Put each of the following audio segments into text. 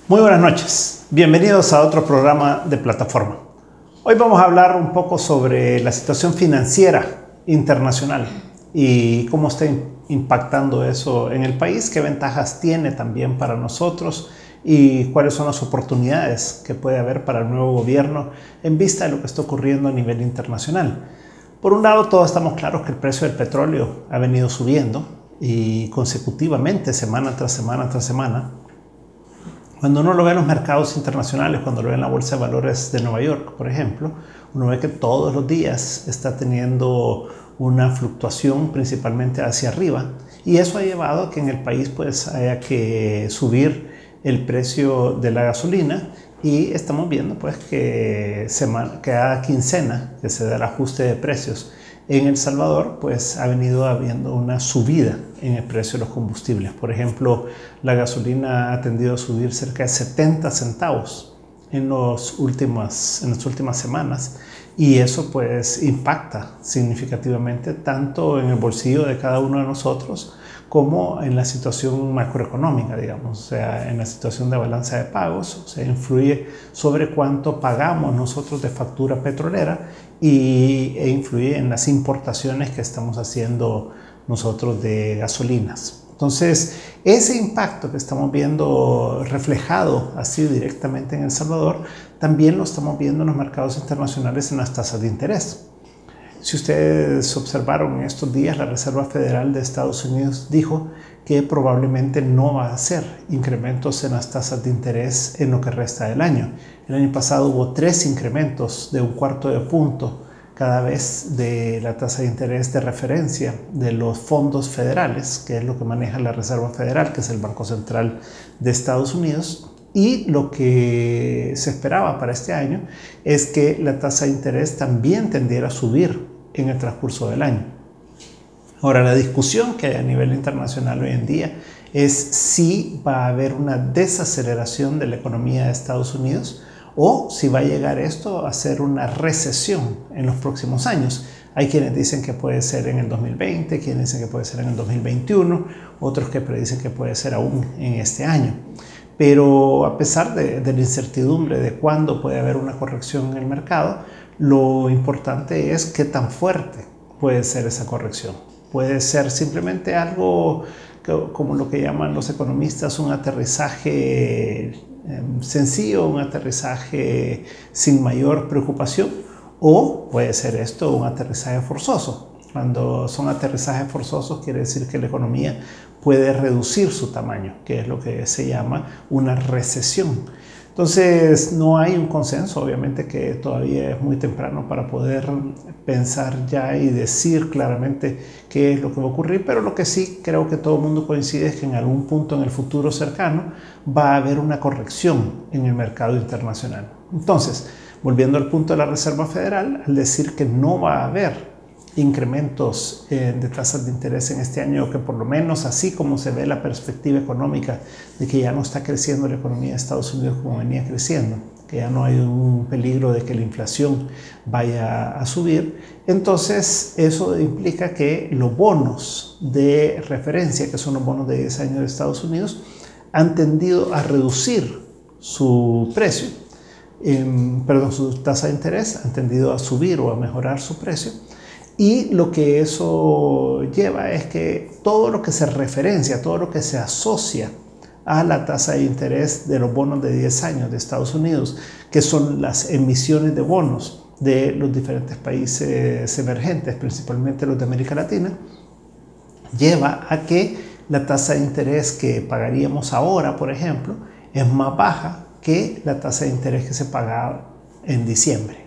Muy buenas noches, bienvenidos a otro programa de Plataforma. Hoy vamos a hablar un poco sobre la situación financiera internacional y cómo está impactando eso en el país, qué ventajas tiene también para nosotros y cuáles son las oportunidades que puede haber para el nuevo gobierno en vista de lo que está ocurriendo a nivel internacional. Por un lado, todos estamos claros que el precio del petróleo ha venido subiendo y consecutivamente, semana tras semana tras semana. Cuando uno lo ve en los mercados internacionales, cuando lo ve en la Bolsa de Valores de Nueva York, por ejemplo, uno ve que todos los días está teniendo una fluctuación principalmente hacia arriba, y eso ha llevado a que en el país pues haya que subir el precio de la gasolina, y estamos viendo pues que cada quincena que se da el ajuste de precios en El Salvador, pues ha venido habiendo una subida en el precio de los combustibles. Por ejemplo, la gasolina ha tendido a subir cerca de 70 centavos en las últimas semanas, y eso pues impacta significativamente tanto en el bolsillo de cada uno de nosotros como en la situación macroeconómica, digamos, o sea, en la situación de balanza de pagos, o sea, influye sobre cuánto pagamos nosotros de factura petrolera e influye en las importaciones que estamos haciendo nosotros de gasolinas. Entonces, ese impacto que estamos viendo reflejado así directamente en El Salvador, también lo estamos viendo en los mercados internacionales en las tasas de interés. Si ustedes observaron en estos días, la Reserva Federal de Estados Unidos dijo que probablemente no va a hacer incrementos en las tasas de interés en lo que resta del año. El año pasado hubo 3 incrementos de 1/4 de punto cada vez de la tasa de interés de referencia de los fondos federales, que es lo que maneja la Reserva Federal, que es el Banco Central de Estados Unidos. Y lo que se esperaba para este año es que la tasa de interés también tendiera a subir en el transcurso del año. Ahora, la discusión que hay a nivel internacional hoy en día es si va a haber una desaceleración de la economía de Estados Unidos o si va a llegar esto a ser una recesión en los próximos años. Hay quienes dicen que puede ser en el 2020, quienes dicen que puede ser en el 2021, otros que predicen que puede ser aún en este año. Pero a pesar de la incertidumbre de cuándo puede haber una corrección en el mercado, lo importante es qué tan fuerte puede ser esa corrección. Puede ser simplemente algo como lo que llaman los economistas un aterrizaje sencillo, un aterrizaje sin mayor preocupación, o puede ser esto un aterrizaje forzoso. Cuando son aterrizajes forzosos quiere decir que la economía puede reducir su tamaño, que es lo que se llama una recesión. Entonces no hay un consenso, obviamente que todavía es muy temprano para poder pensar ya y decir claramente qué es lo que va a ocurrir, pero lo que sí creo que todo el mundo coincide es que en algún punto en el futuro cercano va a haber una corrección en el mercado internacional. Entonces, volviendo al punto de la Reserva Federal, al decir que no va a haber incrementos de tasas de interés en este año, que por lo menos así como se ve la perspectiva económica de que ya no está creciendo la economía de Estados Unidos como venía creciendo, que ya no hay un peligro de que la inflación vaya a subir, entonces eso implica que los bonos de referencia, que son los bonos de 10 años de Estados Unidos, han tendido a reducir su precio, su tasa de interés, han tendido a subir o a mejorar su precio. Y lo que eso lleva es que todo lo que se referencia, todo lo que se asocia a la tasa de interés de los bonos de 10 años de Estados Unidos, que son las emisiones de bonos de los diferentes países emergentes, principalmente los de América Latina, lleva a que la tasa de interés que pagaríamos ahora, por ejemplo, es más baja que la tasa de interés que se pagaba en diciembre.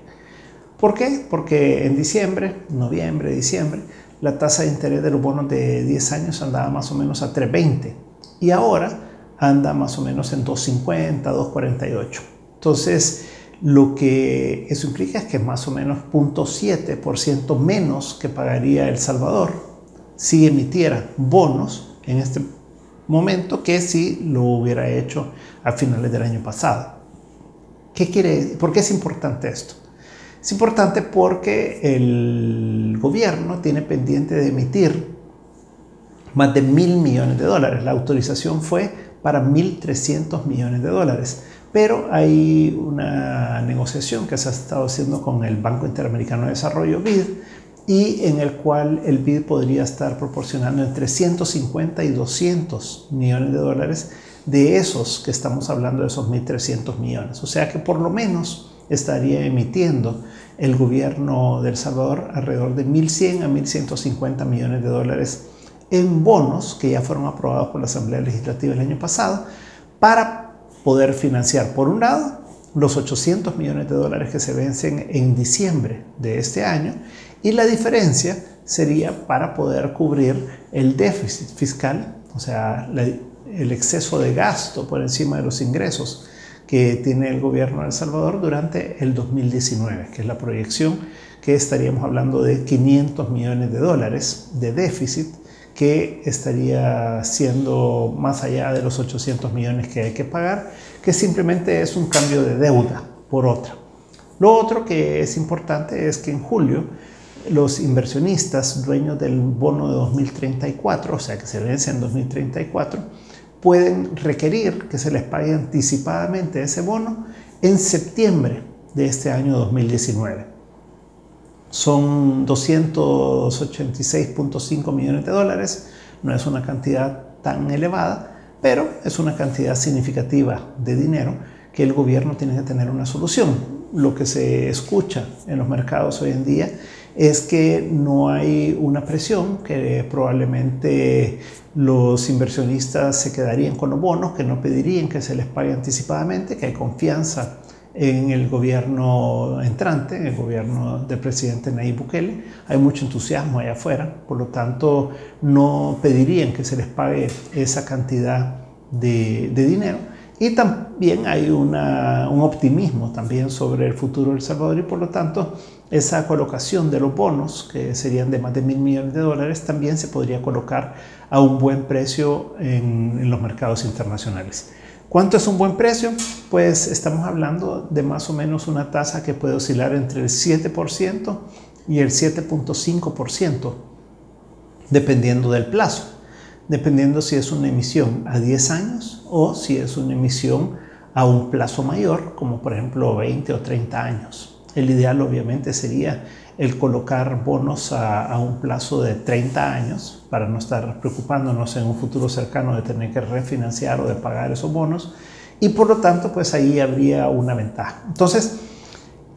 ¿Por qué? Porque en noviembre, diciembre, la tasa de interés de los bonos de 10 años andaba más o menos a 3.20 y ahora anda más o menos en 2.50, 2.48. Entonces, lo que eso implica es que más o menos 0.7% menos que pagaría El Salvador si emitiera bonos en este momento que si lo hubiera hecho a finales del año pasado. ¿Por qué es importante esto? Es importante porque el gobierno tiene pendiente de emitir más de $1.000 millones. La autorización fue para 1.300 millones de dólares. Pero hay una negociación que se ha estado haciendo con el Banco Interamericano de Desarrollo, BID, y en el cual el BID podría estar proporcionando entre 150 y 200 millones de dólares de esos que estamos hablando, de esos 1.300 millones. O sea que por lo menos estaría emitiendo el gobierno de El Salvador alrededor de 1.100 a 1.150 millones de dólares en bonos que ya fueron aprobados por la Asamblea Legislativa el año pasado para poder financiar, por un lado, los 800 millones de dólares que se vencen en diciembre de este año, y la diferencia sería para poder cubrir el déficit fiscal, o sea, el exceso de gasto por encima de los ingresos que tiene el gobierno de El Salvador durante el 2019, que es la proyección, que estaríamos hablando de 500 millones de dólares de déficit, que estaría siendo más allá de los 800 millones que hay que pagar, que simplemente es un cambio de deuda por otra. Lo otro que es importante es que en julio los inversionistas dueños del bono de 2034, o sea que se vence en 2034, pueden requerir que se les pague anticipadamente ese bono en septiembre de este año 2019. Son 286.5 millones de dólares, no es una cantidad tan elevada, pero es una cantidad significativa de dinero que el gobierno tiene que tener una solución. Lo que se escucha en los mercados hoy en día es que no hay una presión, que probablemente los inversionistas se quedarían con los bonos, que no pedirían que se les pague anticipadamente, que hay confianza en el gobierno entrante, en el gobierno del presidente Nayib Bukele. Hay mucho entusiasmo allá afuera, por lo tanto no pedirían que se les pague esa cantidad de dinero. Y también hay un optimismo también sobre el futuro de El Salvador, y por lo tanto esa colocación de los bonos, que serían de más de 1.000 millones de dólares, también se podría colocar a un buen precio en los mercados internacionales. ¿Cuánto es un buen precio? Pues estamos hablando de más o menos una tasa que puede oscilar entre el 7% y el 7.5%, dependiendo del plazo. Dependiendo si es una emisión a 10 años o si es una emisión a un plazo mayor, como por ejemplo 20 o 30 años. El ideal obviamente sería el colocar bonos a un plazo de 30 años para no estar preocupándonos en un futuro cercano de tener que refinanciar o de pagar esos bonos, y por lo tanto pues ahí habría una ventaja. Entonces,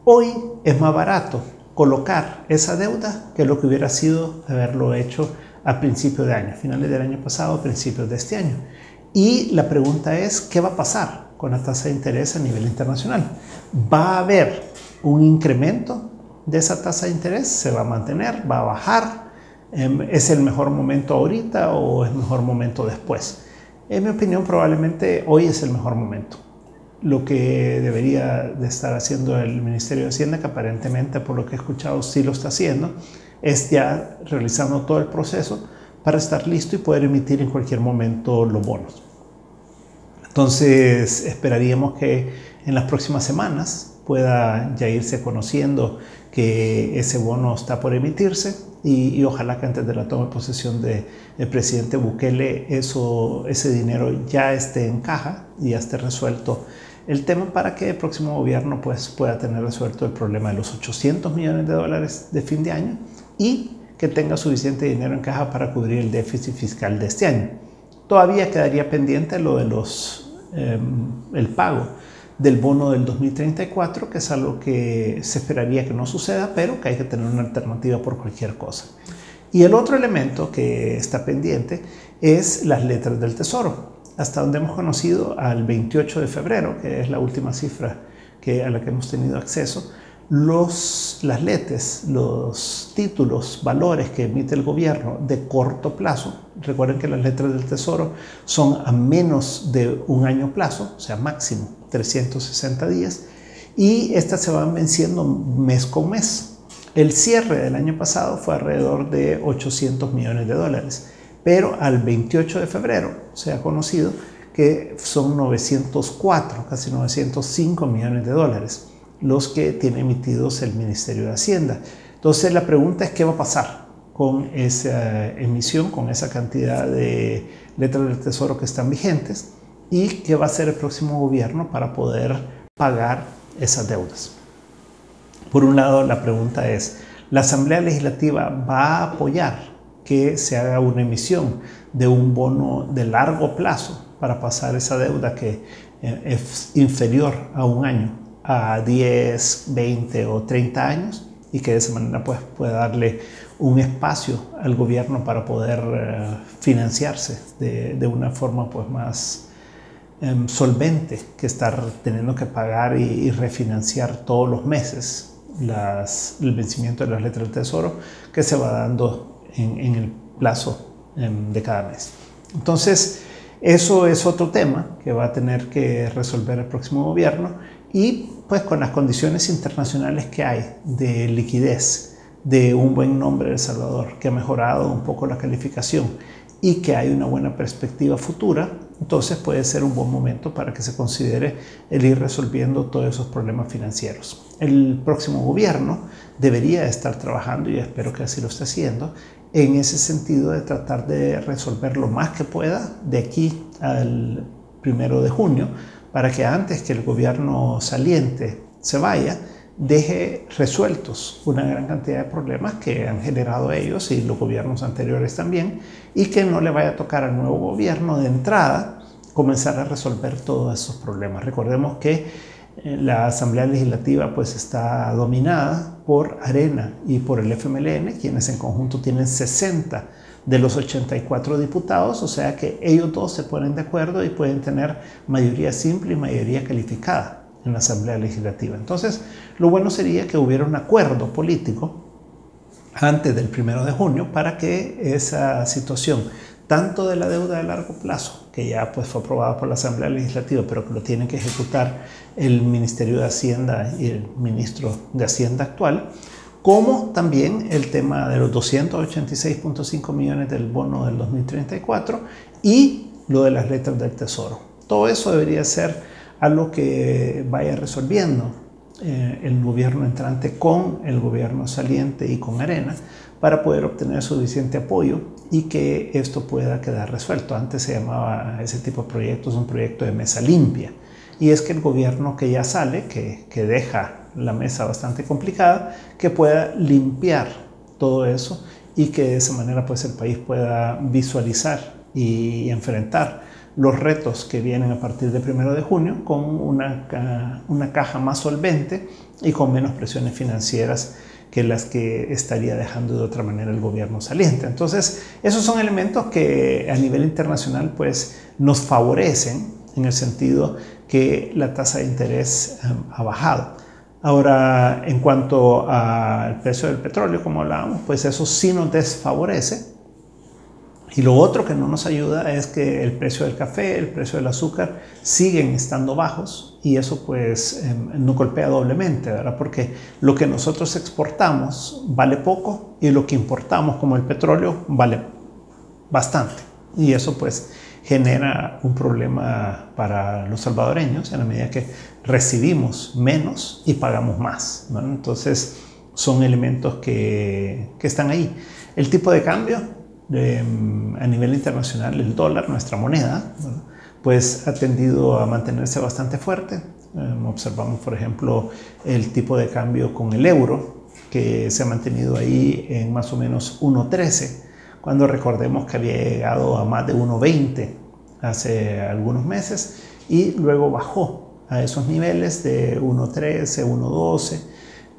hoy es más barato colocar esa deuda que lo que hubiera sido haberlo hecho a principios de año, finales del año pasado, principios de este año. Y la pregunta es, ¿qué va a pasar con la tasa de interés a nivel internacional? ¿Va a haber un incremento de esa tasa de interés? ¿Se va a mantener? ¿Va a bajar? ¿Es el mejor momento ahorita o es mejor momento después? En mi opinión, probablemente hoy es el mejor momento. Lo que debería de estar haciendo el Ministerio de Hacienda, que aparentemente por lo que he escuchado sí lo está haciendo, es ya realizando todo el proceso para estar listo y poder emitir en cualquier momento los bonos. Entonces esperaríamos que en las próximas semanas pueda ya irse conociendo que ese bono está por emitirse, y ojalá que antes de la toma de posesión del presidente Bukele ese dinero ya esté en caja y ya esté resuelto el tema, para que el próximo gobierno pues pueda tener resuelto el problema de los 800 millones de dólares de fin de año y que tenga suficiente dinero en caja para cubrir el déficit fiscal de este año. Todavía quedaría pendiente lo de el pago del bono del 2034, que es algo que se esperaría que no suceda, pero que hay que tener una alternativa por cualquier cosa. Y el otro elemento que está pendiente es las letras del Tesoro. Hasta donde hemos conocido, al 28 de febrero, que es la última cifra a la que hemos tenido acceso, las letras, los títulos, valores que emite el gobierno de corto plazo, recuerden que las letras del Tesoro son a menos de un año plazo, o sea, máximo 360 días, y estas se van venciendo mes con mes. El cierre del año pasado fue alrededor de 800 millones de dólares, pero al 28 de febrero se ha conocido que son 904, casi 905 millones de dólares los que tiene emitidos el Ministerio de Hacienda. Entonces la pregunta es, ¿qué va a pasar con esa emisión, con esa cantidad de letras del Tesoro que están vigentes? y qué va a hacer el próximo gobierno para poder pagar esas deudas. Por un lado, la pregunta es, ¿la Asamblea Legislativa va a apoyar que se haga una emisión de un bono de largo plazo para pasar esa deuda que es inferior a un año, a 10, 20 o 30 años, y que de esa manera pues, pueda darle un espacio al gobierno para poder financiarse de una forma pues, más solvente que estar teniendo que pagar y refinanciar todos los meses el vencimiento de las letras del Tesoro que se va dando en el plazo de cada mes? Entonces, eso es otro tema que va a tener que resolver el próximo gobierno, y pues con las condiciones internacionales que hay de liquidez, de un buen nombre de El Salvador, que ha mejorado un poco la calificación y que hay una buena perspectiva futura, entonces puede ser un buen momento para que se considere el ir resolviendo todos esos problemas financieros. El próximo gobierno debería estar trabajando, y espero que así lo esté haciendo, en ese sentido de tratar de resolver lo más que pueda de aquí al 1 de junio, para que antes que el gobierno saliente se vaya, deje resueltos una gran cantidad de problemas que han generado ellos y los gobiernos anteriores también, y que no le vaya a tocar al nuevo gobierno de entrada comenzar a resolver todos esos problemas. Recordemos que la Asamblea Legislativa pues está dominada por Arena y por el FMLN, quienes en conjunto tienen 60 de los 84 diputados, o sea que ellos dos se ponen de acuerdo y pueden tener mayoría simple y mayoría calificada en la Asamblea Legislativa. Entonces, lo bueno sería que hubiera un acuerdo político antes del 1 de junio para que esa situación, tanto de la deuda de largo plazo, que ya pues fue aprobada por la Asamblea Legislativa, pero que lo tienen que ejecutar el Ministerio de Hacienda y el Ministro de Hacienda actual, como también el tema de los 286.5 millones del bono del 2034 y lo de las letras del Tesoro. Todo eso debería ser algo que vaya resolviendo el gobierno entrante con el gobierno saliente y con Arena, para poder obtener suficiente apoyo y que esto pueda quedar resuelto. Antes se llamaba ese tipo de proyectos un proyecto de mesa limpia, y es que el gobierno que ya sale, que deja la mesa bastante complicada, que pueda limpiar todo eso y que de esa manera pues el país pueda visualizar y enfrentar los retos que vienen a partir del 1 de junio con una caja más solvente y con menos presiones financieras que las que estaría dejando de otra manera el gobierno saliente. Entonces, esos son elementos que a nivel internacional pues nos favorecen en el sentido que la tasa de interés ha bajado. Ahora, en cuanto al precio del petróleo, como hablábamos, pues eso sí nos desfavorece. Y lo otro que no nos ayuda es que el precio del café, el precio del azúcar siguen estando bajos, y eso pues nos golpea doblemente, ¿verdad? Porque lo que nosotros exportamos vale poco y lo que importamos, como el petróleo, vale bastante. Y eso pues genera un problema para los salvadoreños en la medida que recibimos menos y pagamos más, ¿no? Entonces son elementos que están ahí. El tipo de cambio a nivel internacional, el dólar, nuestra moneda, ¿verdad?, pues ha tendido a mantenerse bastante fuerte. Observamos, por ejemplo, el tipo de cambio con el euro, que se ha mantenido ahí en más o menos 1.13, cuando recordemos que había llegado a más de 1.20 hace algunos meses, y luego bajó a esos niveles de 1.13, 1.12,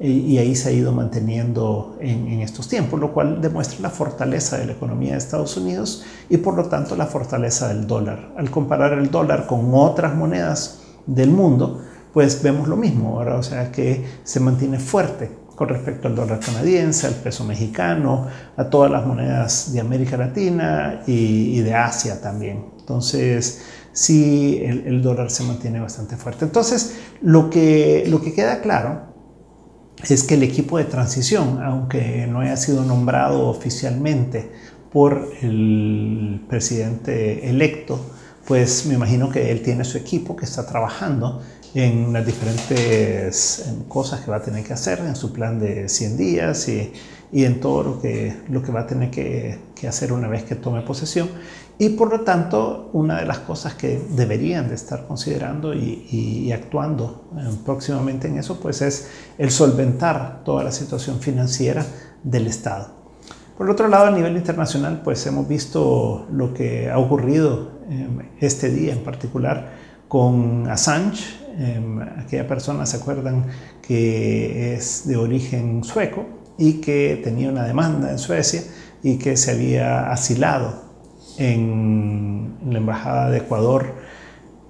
y ahí se ha ido manteniendo en estos tiempos, lo cual demuestra la fortaleza de la economía de Estados Unidos y por lo tanto la fortaleza del dólar. Al comparar el dólar con otras monedas del mundo, pues vemos lo mismo, ¿verdad? O sea que se mantiene fuerte con respecto al dólar canadiense, al peso mexicano, a todas las monedas de América Latina y de Asia también. Entonces, sí, el dólar se mantiene bastante fuerte. Entonces, lo que queda claro es que el equipo de transición, aunque no haya sido nombrado oficialmente por el presidente electo, pues me imagino que él tiene su equipo que está trabajando en las diferentes cosas que va a tener que hacer en su plan de 100 días y en todo lo que va a tener que hacer una vez que tome posesión. Y por lo tanto, una de las cosas que deberían de estar considerando y actuando próximamente en eso, pues es el solventar toda la situación financiera del Estado. Por otro lado, a nivel internacional, pues hemos visto lo que ha ocurrido este día en particular con Assange. Aquella persona, ¿se acuerdan?, que es de origen sueco y que tenía una demanda en Suecia y que se había asilado en la Embajada de Ecuador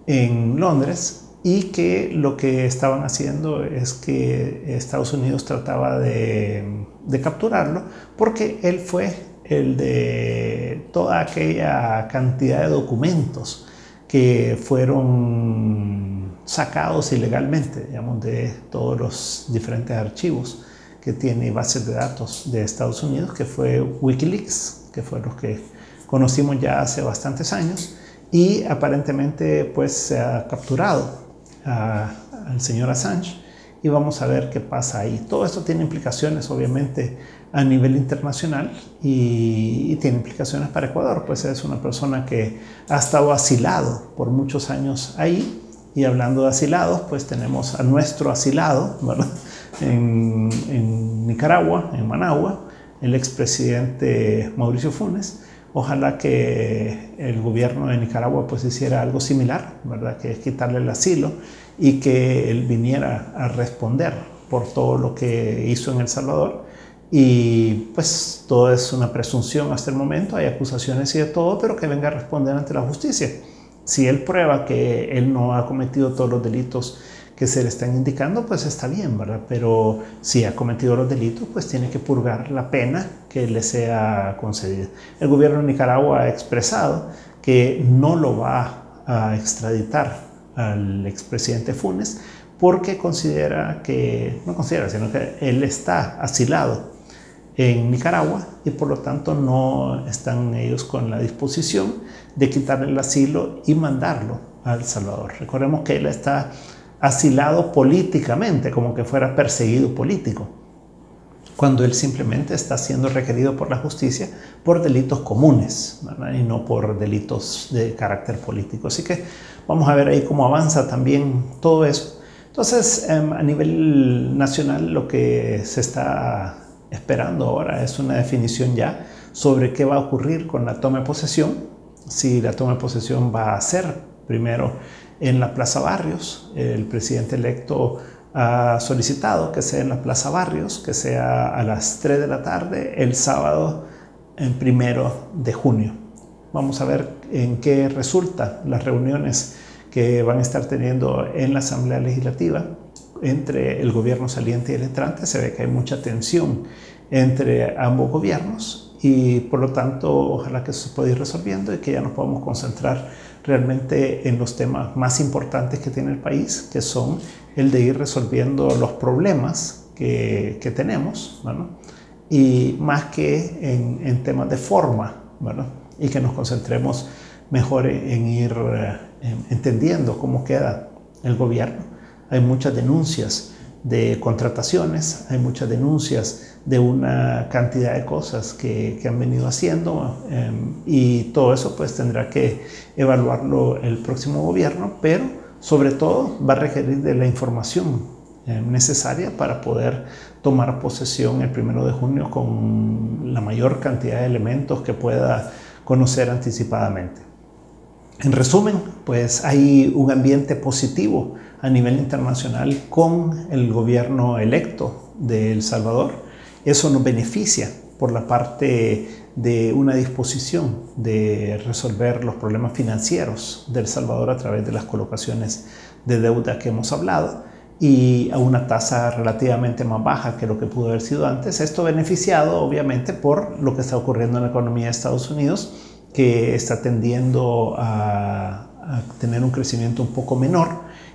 en Londres, y que lo que estaban haciendo es que Estados Unidos trataba de capturarlo porque él fue el de toda aquella cantidad de documentos que fueron sacados ilegalmente, digamos, de todos los diferentes archivos que tiene bases de datos de Estados Unidos, que fue Wikileaks, que fue los que conocimos ya hace bastantes años, y aparentemente pues se ha capturado al señor Assange, y vamos a ver qué pasa ahí. Todo esto tiene implicaciones obviamente a nivel internacional y tiene implicaciones para Ecuador, pues es una persona que ha estado asilado por muchos años ahí. Y hablando de asilados, pues tenemos a nuestro asilado, ¿verdad?, en Nicaragua, en Managua, el expresidente Mauricio Funes. Ojalá que el gobierno de Nicaragua pues hiciera algo similar, ¿verdad?, que es quitarle el asilo y que él viniera a responder por todo lo que hizo en El Salvador. Y pues todo es una presunción hasta el momento, hay acusaciones y de todo, pero que venga a responder ante la justicia. Si él prueba que él no ha cometido todos los delitos que se le están indicando, pues está bien, ¿verdad? Pero si ha cometido los delitos, pues tiene que purgar la pena que le sea concedida. El gobierno de Nicaragua ha expresado que no lo va a extraditar al expresidente Funes porque considera que, no considera, sino que él está asilado en Nicaragua y por lo tanto no están ellos con la disposición de quitarle el asilo y mandarlo a El Salvador. Recordemos que él está asilado políticamente, como que fuera perseguido político, cuando él simplemente está siendo requerido por la justicia por delitos comunes, ¿verdad?, y no por delitos de carácter político. Así que vamos a ver ahí cómo avanza también todo eso. Entonces, a nivel nacional, lo que se está esperando ahora es una definición ya sobre qué va a ocurrir con la toma de posesión. Si la toma de posesión va a ser primero en la Plaza Barrios. El presidente electo ha solicitado que sea en la Plaza Barrios, que sea a las 3 de la tarde el sábado 1 de junio. Vamos a ver en qué resulta las reuniones que van a estar teniendo en la Asamblea Legislativa entre el gobierno saliente y el entrante. Se ve que hay mucha tensión entre ambos gobiernos y por lo tanto ojalá que eso se pueda ir resolviendo y que ya nos podamos concentrar realmente en los temas más importantes que tiene el país, que son el de ir resolviendo los problemas que tenemos, ¿verdad?, y más que en temas de forma, ¿verdad?, y que nos concentremos mejor en ir entendiendo cómo queda el gobierno. Hay muchas denuncias de contrataciones, hay muchas denuncias de una cantidad de cosas que han venido haciendo y todo eso pues tendrá que evaluarlo el próximo gobierno, pero sobre todo va a requerir de la información necesaria para poder tomar posesión el 1 de junio con la mayor cantidad de elementos que pueda conocer anticipadamente. En resumen, pues hay un ambiente positivo a nivel internacional con el gobierno electo de El Salvador. Eso nos beneficia por la parte de una disposición de resolver los problemas financieros de El Salvador a través de las colocaciones de deuda que hemos hablado y a una tasa relativamente más baja que lo que pudo haber sido antes. Esto beneficiado obviamente por lo que está ocurriendo en la economía de Estados Unidos, que está tendiendo a tener un crecimiento un poco menor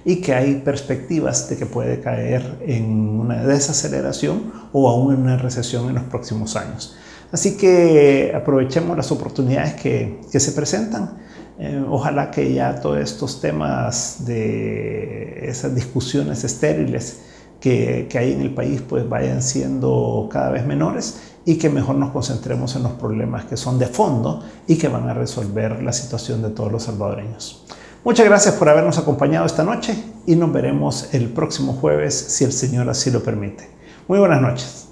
y que hay perspectivas de que puede caer en una desaceleración o aún en una recesión en los próximos años. Así que aprovechemos las oportunidades que se presentan. Ojalá que ya todos estos temas de esas discusiones estériles que hay en el país pues vayan siendo cada vez menores y que mejor nos concentremos en los problemas que son de fondo y que van a resolver la situación de todos los salvadoreños. Muchas gracias por habernos acompañado esta noche y nos veremos el próximo jueves si el Señor así lo permite. Muy buenas noches.